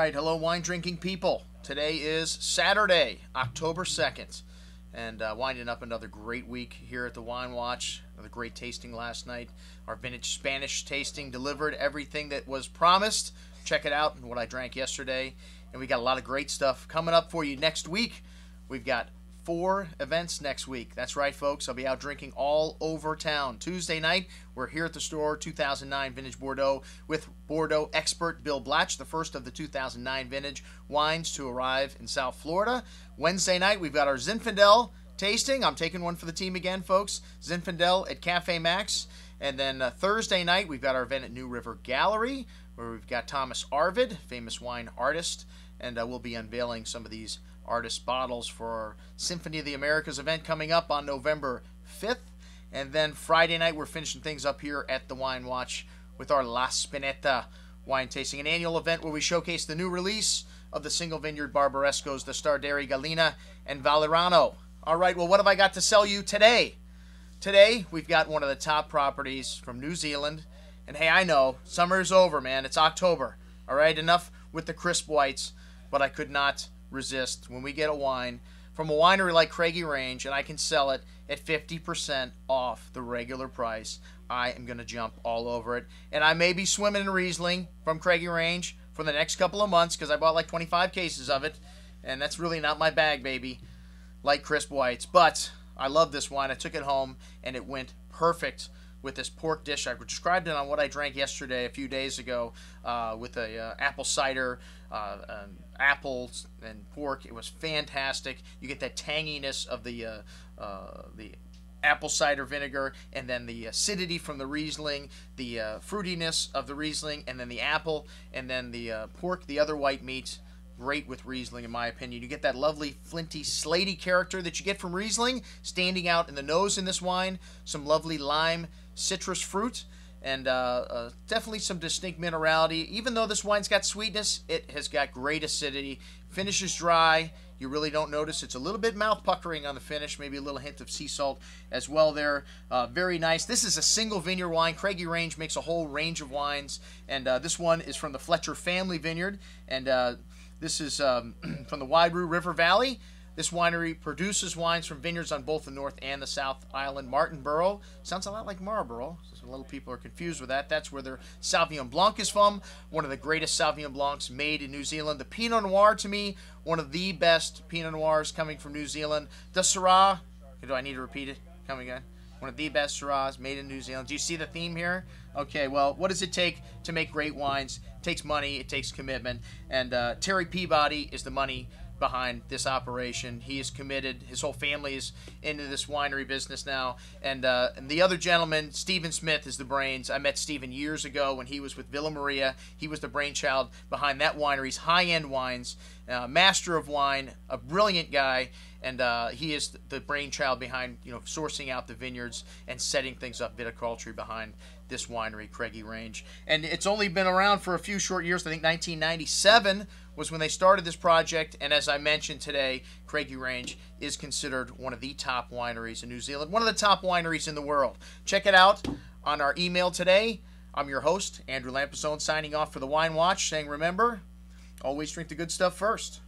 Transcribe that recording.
right, hello wine drinking people. Today is Saturday, October 2nd, and winding up another great week here at the Wine Watch. Another great tasting last night. Our vintage Spanish tasting delivered everything that was promised. Check it out, what I drank yesterday. And we got a lot of great stuff coming up for you next week. We've got 4 events next week. That's right, folks. I'll be out drinking all over town. Tuesday night, we're here at the store, 2009 Vintage Bordeaux, with Bordeaux expert Bill Blatch, the first of the 2009 vintage wines to arrive in South Florida. Wednesday night, we've got our Zinfandel tasting. I'm taking one for the team again, folks. Zinfandel at Cafe Max. And then Thursday night, we've got our event at New River Gallery, where we've got Thomas Arvid, famous wine artist, and we'll be unveiling some of these artist bottles for our Symphony of the Americas event coming up on November 5th. And then Friday night, we're finishing things up here at the Wine Watch with our La Spinetta wine tasting, an annual event where we showcase the new release of the single vineyard Barbarescos, the Straderi Galena and Valirano. All right, well, what have I got to sell you today? Today, we've got one of the top properties from New Zealand. And hey, I know, summer's over, man. It's October. All right, enough with the crisp whites, but I could not resist when we get a wine from a winery like Craggy Range and I can sell it at 50% off the regular price. I am going to jump all over it. And I may be swimming in Riesling from Craggy Range for the next couple of months because I bought like 25 cases of it. And that's really not my bag, baby. Light crisp whites. But I love this wine. I took it home and it went perfect with this pork dish. I described it on what I drank yesterday, a few days ago, with a apple cider, apples and pork. It was fantastic. You get that tanginess of the apple cider vinegar, and then the acidity from the Riesling, the fruitiness of the Riesling, and then the apple, and then the pork, the other white meat. Great with Riesling, in my opinion. You get that lovely flinty, slaty character that you get from Riesling standing out in the nose in this wine. Some lovely lime, citrus fruit, and definitely some distinct minerality. Even though this wine's got sweetness, it has got great acidity. Finishes dry. You really don't notice. It's a little bit mouth puckering on the finish, maybe a little hint of sea salt as well there. Very nice. This is a single vineyard wine. Craggy Range makes a whole range of wines, and this one is from the Fletcher family vineyard, and this is from the Wairau River Valley. This winery produces wines from vineyards on both the North and the South Island. Martinborough sounds a lot like Marlborough. So a lot of people are confused with that. That's where their Sauvignon Blanc is from. One of the greatest Sauvignon Blancs made in New Zealand. The Pinot Noir, to me, one of the best Pinot Noirs coming from New Zealand. The Syrah, do I need to repeat it? Come again. One of the best Syrahs made in New Zealand. Do you see the theme here? Okay, well, what does it take to make great wines? It takes money, it takes commitment, and Terry Peabody is the money behind this operation. He is committed. His whole family is into this winery business now, and the other gentleman, Stephen Smith, is the brains. I met Stephen years ago when he was with Villa Maria. He was the brainchild behind that winery's high-end wines, master of wine, a brilliant guy, and he is the brainchild behind, sourcing out the vineyards and setting things up viticulture behind this winery, Craggy Range. And it's only been around for a few short years. I think 1997 was when they started this project, and as I mentioned today, Craggy Range is considered one of the top wineries in New Zealand, one of the top wineries in the world. Check it out on our email today. I'm your host, Andrew Lampasone, signing off for the Wine Watch, saying remember, always drink the good stuff first.